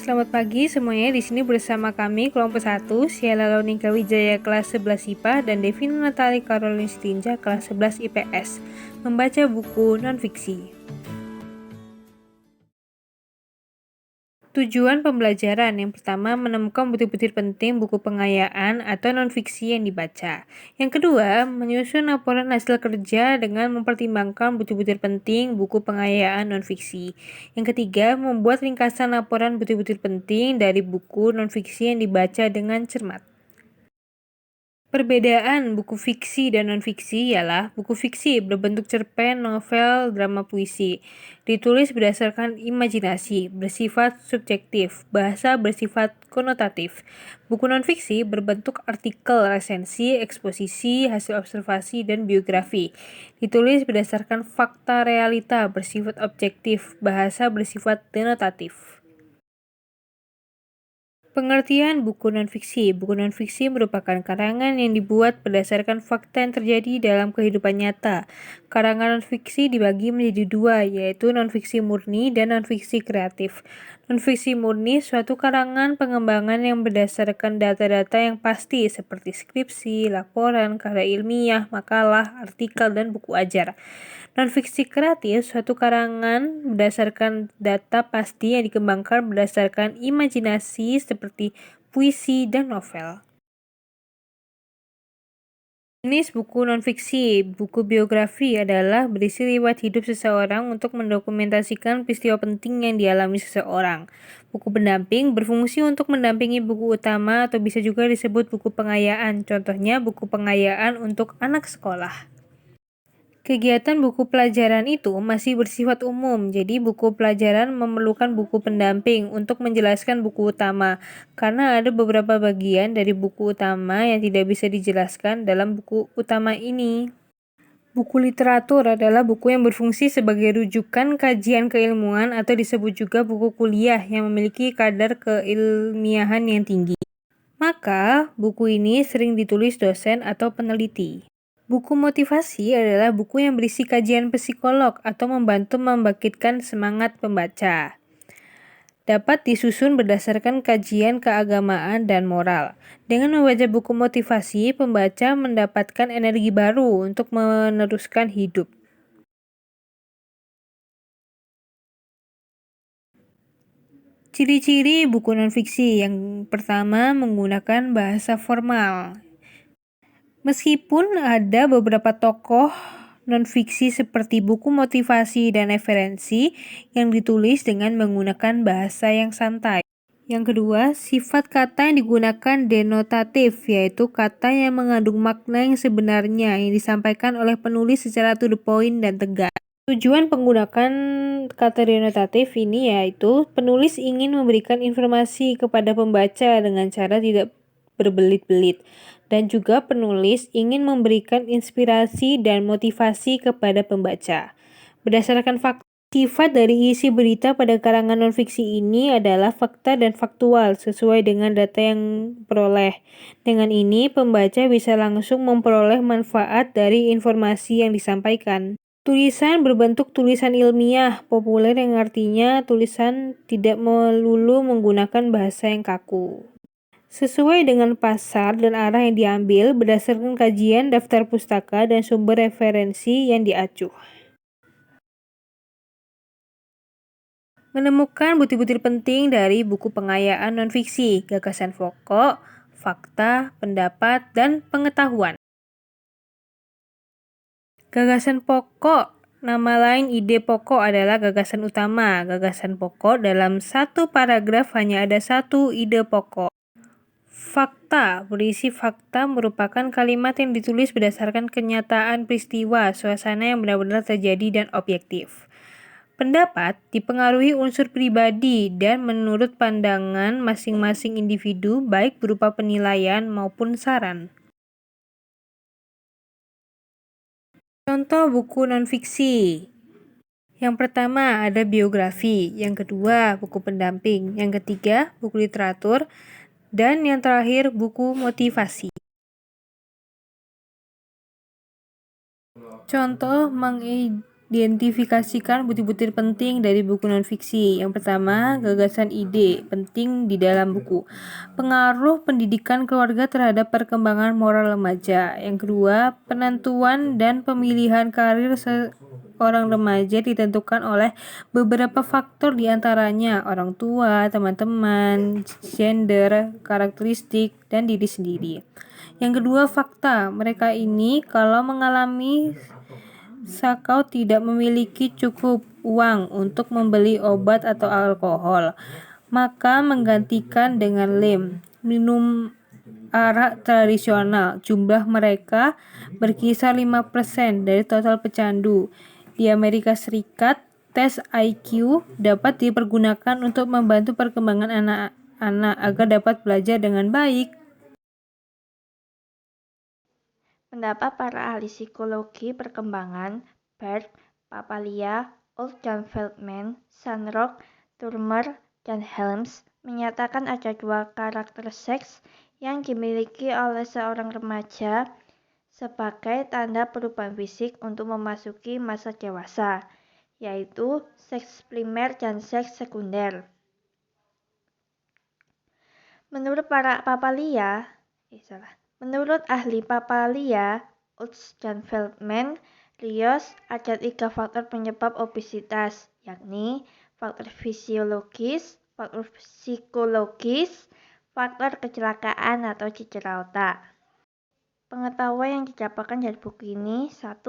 Selamat pagi semuanya. Di sini bersama kami kelompok 1, Sheila Launika Wijaya kelas 11 IPA dan Devina Natali Caroline Stinja kelas 11 IPS. Membaca buku non-fiksi. Tujuan pembelajaran yang pertama menemukan butir-butir penting buku pengayaan atau non-fiksi yang dibaca. Yang kedua, menyusun laporan hasil kerja dengan mempertimbangkan butir-butir penting buku pengayaan non-fiksi. Yang ketiga, membuat ringkasan laporan butir-butir penting dari buku non-fiksi yang dibaca dengan cermat. Perbedaan buku fiksi dan non-fiksi ialah buku fiksi berbentuk cerpen, novel, drama puisi. Ditulis berdasarkan imajinasi, bersifat subjektif, bahasa bersifat konotatif. Buku non-fiksi berbentuk artikel, resensi, eksposisi, hasil observasi, dan biografi. Ditulis berdasarkan fakta realita, bersifat objektif, bahasa bersifat denotatif. Pengertian buku non-fiksi. Buku non-fiksi merupakan karangan yang dibuat berdasarkan fakta yang terjadi dalam kehidupan nyata. Karangan non-fiksi dibagi menjadi dua, yaitu non-fiksi murni dan non-fiksi kreatif. Non-fiksi murni suatu karangan pengembangan yang berdasarkan data-data yang pasti seperti skripsi, laporan, karya ilmiah, makalah, artikel, dan buku ajar. Non-fiksi kreatif suatu karangan berdasarkan data pasti yang dikembangkan berdasarkan imajinasi seperti puisi dan novel. Jenis buku non-fiksi. Buku biografi adalah berisi riwayat hidup seseorang untuk mendokumentasikan peristiwa penting yang dialami seseorang. Buku pendamping berfungsi untuk mendampingi buku utama atau bisa juga disebut buku pengayaan. Contohnya buku pengayaan untuk anak sekolah. Kegiatan buku pelajaran itu masih bersifat umum, jadi buku pelajaran memerlukan buku pendamping untuk menjelaskan buku utama, karena ada beberapa bagian dari buku utama yang tidak bisa dijelaskan dalam buku utama ini. Buku literatur adalah buku yang berfungsi sebagai rujukan kajian keilmuan atau disebut juga buku kuliah yang memiliki kadar keilmiahan yang tinggi. Maka, buku ini sering ditulis dosen atau peneliti. Buku motivasi adalah buku yang berisi kajian psikolog atau membantu membangkitkan semangat pembaca. Dapat disusun berdasarkan kajian keagamaan dan moral. Dengan membaca buku motivasi, pembaca mendapatkan energi baru untuk meneruskan hidup. Ciri-ciri buku non-fiksi yang pertama menggunakan bahasa formal. Meskipun ada beberapa tokoh non-fiksi seperti buku motivasi dan referensi yang ditulis dengan menggunakan bahasa yang santai. Yang kedua, sifat kata yang digunakan denotatif, yaitu kata yang mengandung makna yang sebenarnya yang disampaikan oleh penulis secara to the point dan tegas. Tujuan penggunaan kata denotatif ini yaitu penulis ingin memberikan informasi kepada pembaca dengan cara tidak berbelit-belit, dan juga penulis ingin memberikan inspirasi dan motivasi kepada pembaca. Berdasarkan fakta, sifat dari isi berita pada karangan non-fiksi ini adalah fakta dan faktual sesuai dengan data yang peroleh. Dengan ini, pembaca bisa langsung memperoleh manfaat dari informasi yang disampaikan. Tulisan berbentuk tulisan ilmiah populer yang artinya tulisan tidak melulu menggunakan bahasa yang kaku. Sesuai dengan pasar dan arah yang diambil berdasarkan kajian daftar pustaka dan sumber referensi yang diacu. Menemukan butir-butir penting dari buku pengayaan non-fiksi, gagasan pokok, fakta, pendapat, dan pengetahuan. Gagasan pokok, nama lain ide pokok adalah gagasan utama. Gagasan pokok dalam satu paragraf hanya ada satu ide pokok. Fakta, berisi fakta merupakan kalimat yang ditulis berdasarkan kenyataan peristiwa, suasana yang benar-benar terjadi dan objektif. Pendapat dipengaruhi unsur pribadi dan menurut pandangan masing-masing individu, baik berupa penilaian maupun saran. Contoh buku non-fiksi. Yang pertama ada biografi, yang kedua buku pendamping, yang ketiga buku literatur, dan yang terakhir buku motivasi. Contoh Identifikasikan butir-butir penting dari buku nonfiksi. Yang pertama, gagasan ide penting di dalam buku. Pengaruh pendidikan keluarga terhadap perkembangan moral remaja. Yang kedua, penentuan dan pemilihan karir seorang remaja ditentukan oleh beberapa faktor diantaranya orang tua, teman-teman, gender, karakteristik, dan diri sendiri. Yang kedua, fakta. Mereka ini kalau mengalami Sakau tidak memiliki cukup uang untuk membeli obat atau alkohol, maka menggantikan dengan lem, minum arak tradisional. Jumlah mereka berkisar 5% dari total pecandu. Di Amerika Serikat, tes IQ dapat dipergunakan untuk membantu perkembangan anak-anak agar dapat belajar dengan baik. Pendapat para ahli psikologi perkembangan, Berg, Papalia, Old dan Feldman, Sandrock, Turmer, dan Helms menyatakan ada dua karakter seks yang dimiliki oleh seorang remaja sebagai tanda perubahan fisik untuk memasuki masa dewasa, yaitu seks primer dan seks sekunder. Menurut ahli Papalia, Utz dan Feldman, Rios, ada 3 faktor penyebab obesitas, yakni faktor fisiologis, faktor psikologis, faktor kecelakaan atau cedera otak. Pengetahuan yang didapatkan dari buku ini, 1.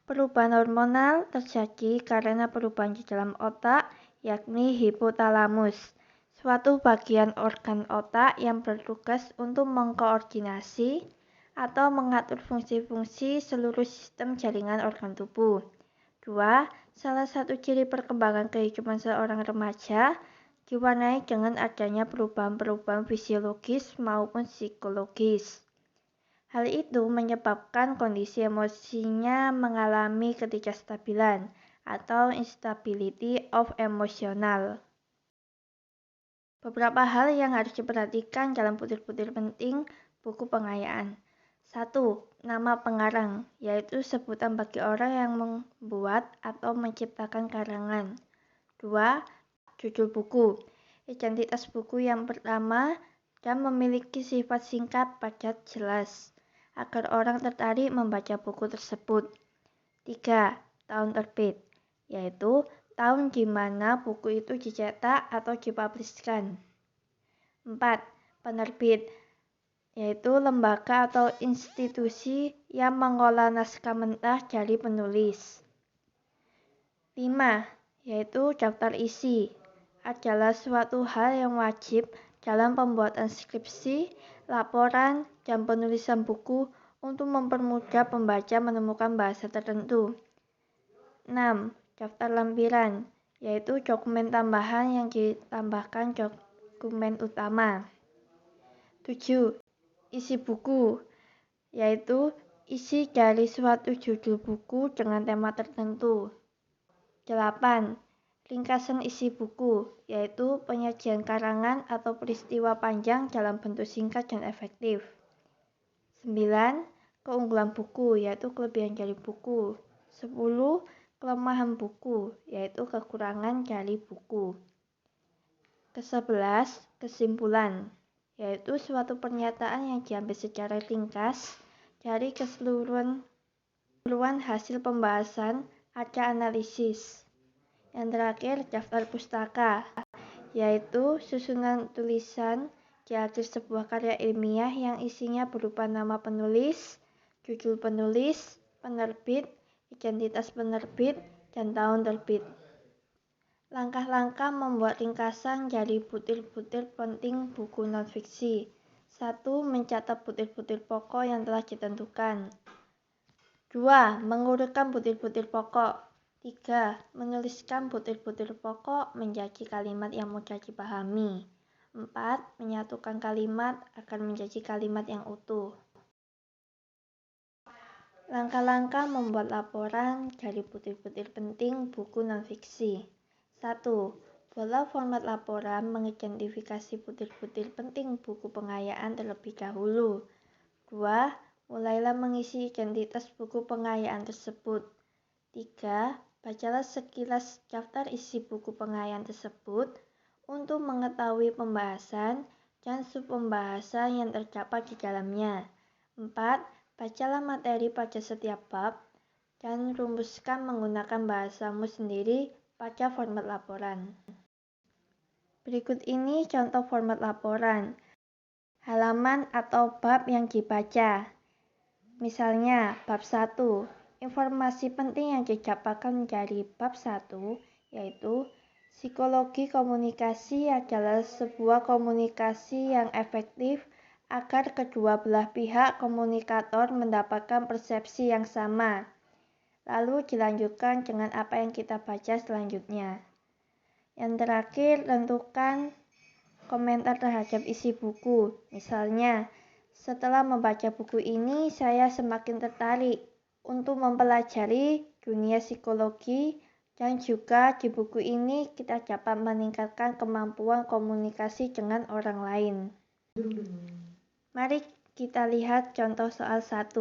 Perubahan hormonal terjadi karena perubahan di dalam otak, yakni hipotalamus, suatu bagian organ otak yang bertugas untuk mengkoordinasi atau mengatur fungsi-fungsi seluruh sistem jaringan organ tubuh. 2. Salah satu ciri perkembangan kehidupan seorang remaja diwarnai dengan adanya perubahan-perubahan fisiologis maupun psikologis. Hal itu menyebabkan kondisi emosinya mengalami ketidakstabilan atau instability of emotional. Beberapa hal yang harus diperhatikan dalam butir-butir penting buku pengayaan. 1. Nama pengarang, yaitu sebutan bagi orang yang membuat atau menciptakan karangan. 2. Judul buku, identitas buku yang pertama dan memiliki sifat singkat, padat, jelas, agar orang tertarik membaca buku tersebut. 3. Tahun terbit, yaitu tahun di mana buku itu dicetak atau dipubliskan. 4. Penerbit, yaitu lembaga atau institusi yang mengolah naskah mentah dari penulis. 5. Yaitu daftar isi, adalah suatu hal yang wajib dalam pembuatan skripsi, laporan, dan penulisan buku untuk mempermudah pembaca menemukan bahasa tertentu. 6. Daftar lampiran, yaitu dokumen tambahan yang ditambahkan dokumen utama. 7. Isi buku, yaitu isi dari suatu judul buku dengan tema tertentu. 8. Ringkasan isi buku, yaitu penyajian karangan atau peristiwa panjang dalam bentuk singkat dan efektif. 9. Keunggulan buku, yaitu kelebihan dari buku. 10. Kelemahan buku, yaitu kekurangan dari buku. Ke-11, kesimpulan, yaitu suatu pernyataan yang diambil secara ringkas dari keseluruhan hasil pembahasan, ada analisis. Yang terakhir, daftar pustaka, yaitu susunan tulisan di akhir sebuah karya ilmiah yang isinya berupa nama penulis, judul penulis, penerbit, identitas penerbit, dan tahun terbit. Langkah-langkah membuat ringkasan dari butir-butir penting buku nonfiksi. 1. Mencatat butir-butir pokok yang telah ditentukan. 2. Mengurutkan butir-butir pokok. 3. Menuliskan butir-butir pokok menjadi kalimat yang mudah dipahami. 4. Menyatukan kalimat agar menjadi kalimat yang utuh. Langkah-langkah membuat laporan dari butir-butir penting buku nonfiksi. 1. Buatlah format laporan mengidentifikasi butir-butir penting buku pengayaan terlebih dahulu. 2. Mulailah mengisi identitas buku pengayaan tersebut. 3. Bacalah sekilas daftar isi buku pengayaan tersebut untuk mengetahui pembahasan dan subpembahasan yang terdapat di dalamnya. 4. Bacalah materi pada setiap bab dan rumuskan menggunakan bahasamu sendiri pada format laporan. Berikut ini contoh format laporan. Halaman atau bab yang dibaca. Misalnya, bab 1. Informasi penting yang didapatkan dari bab 1 yaitu psikologi komunikasi adalah sebuah komunikasi yang efektif agar kedua belah pihak komunikator mendapatkan persepsi yang sama. Lalu dilanjutkan dengan apa yang kita baca selanjutnya. Yang terakhir, tentukan komentar terhadap isi buku. Misalnya, setelah membaca buku ini, saya semakin tertarik untuk mempelajari dunia psikologi dan juga di buku ini kita dapat meningkatkan kemampuan komunikasi dengan orang lain. Mari kita lihat contoh soal 1.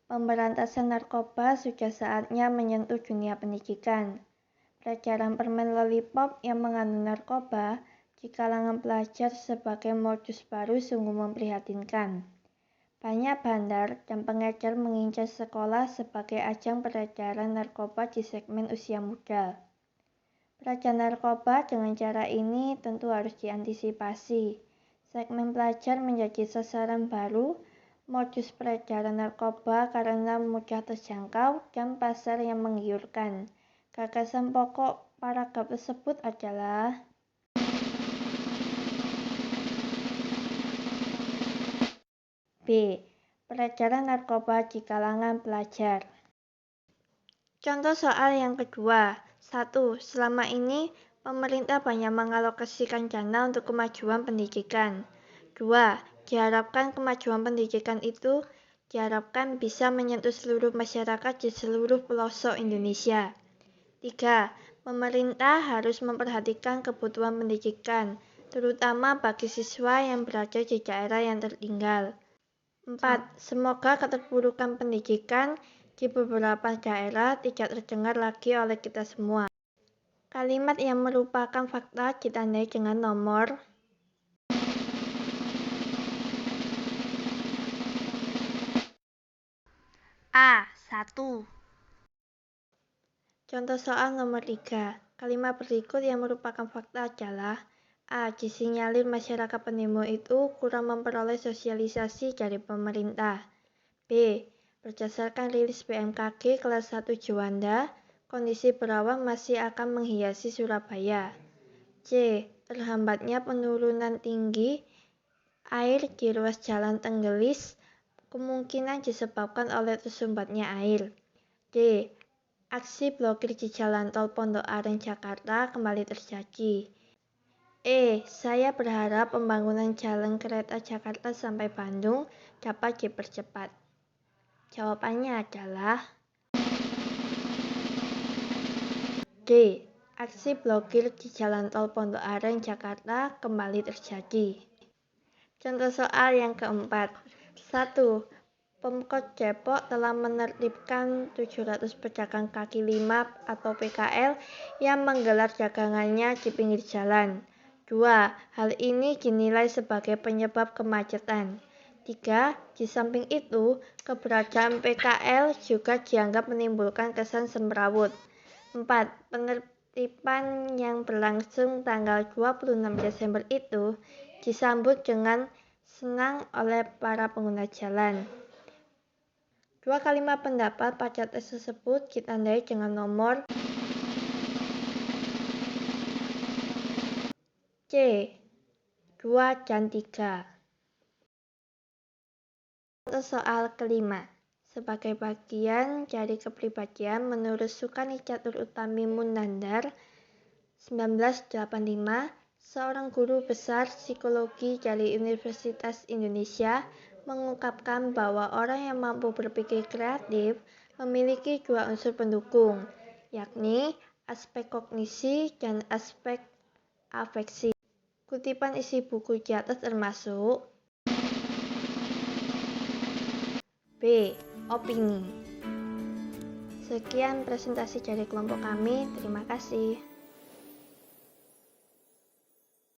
Pemberantasan narkoba sudah saatnya menyentuh dunia pendidikan. Peredaran permen lollipop yang mengandung narkoba di kalangan pelajar sebagai modus baru sungguh memprihatinkan. Banyak bandar dan pengedar mengincar sekolah sebagai ajang peredaran narkoba di segmen usia muda. Peredaran narkoba dengan cara ini tentu harus diantisipasi. Segmen pelajar menjadi sasaran baru modus peredaran narkoba karena mudah terjangkau dan pasar yang menggiurkan. Gagasan pokok paragraf tersebut adalah B. Peredaran narkoba di kalangan pelajar. Contoh soal yang kedua. 1. Selama ini, pemerintah banyak mengalokasikan dana untuk kemajuan pendidikan. 2. Diharapkan kemajuan pendidikan itu diharapkan bisa menyentuh seluruh masyarakat di seluruh pelosok Indonesia. 3. Pemerintah harus memperhatikan kebutuhan pendidikan, terutama bagi siswa yang berada di daerah yang tertinggal. 4. Semoga keterpurukan pendidikan di beberapa daerah tidak terdengar lagi oleh kita semua. Kalimat yang merupakan fakta ditandai dengan nomor A. 1. Contoh soal nomor 3. Kalimat berikut yang merupakan fakta adalah A. Disinyalir masyarakat pendemo itu kurang memperoleh sosialisasi dari pemerintah. B. Berdasarkan rilis BMKG kelas 1 Juanda, kondisi berawan masih akan menghiasi Surabaya. C. Terhambatnya penurunan tinggi air di ruas jalan Tenggelis kemungkinan disebabkan oleh tersumbatnya air. D. Aksi blokir di Jalan Tol Pondok Aren Jakarta kembali terjadi. E. Saya berharap pembangunan jalan kereta Jakarta sampai Bandung dapat dipercepat. Jawabannya adalah D. Aksi blokir di Jalan Tol Pondok Aren Jakarta kembali terjadi. Contoh soal yang keempat. 1. Pemkot Depok telah menertibkan 700 pedagang kaki lima atau PKL yang menggelar dagangannya di pinggir jalan. 2. Hal ini dinilai sebagai penyebab kemacetan. 3. Di samping itu, keberadaan PKL juga dianggap menimbulkan kesan semrawut. 4. Penertiban yang berlangsung tanggal 26 Desember itu disambut dengan senang oleh para pengguna jalan. Dua kalimat pendapat pada tes tersebut ditandai dengan nomor C. 2 dan 3. Contoh soal kelima. Sebagai bagian dari kepribadian menurut Sukani Catur Utami Munandar 1985, seorang guru besar psikologi dari Universitas Indonesia mengungkapkan bahwa orang yang mampu berpikir kreatif memiliki dua unsur pendukung, yakni aspek kognisi dan aspek afeksi. Kutipan isi buku di atas termasuk B. Opini. Sekian presentasi dari kelompok kami. Terima kasih.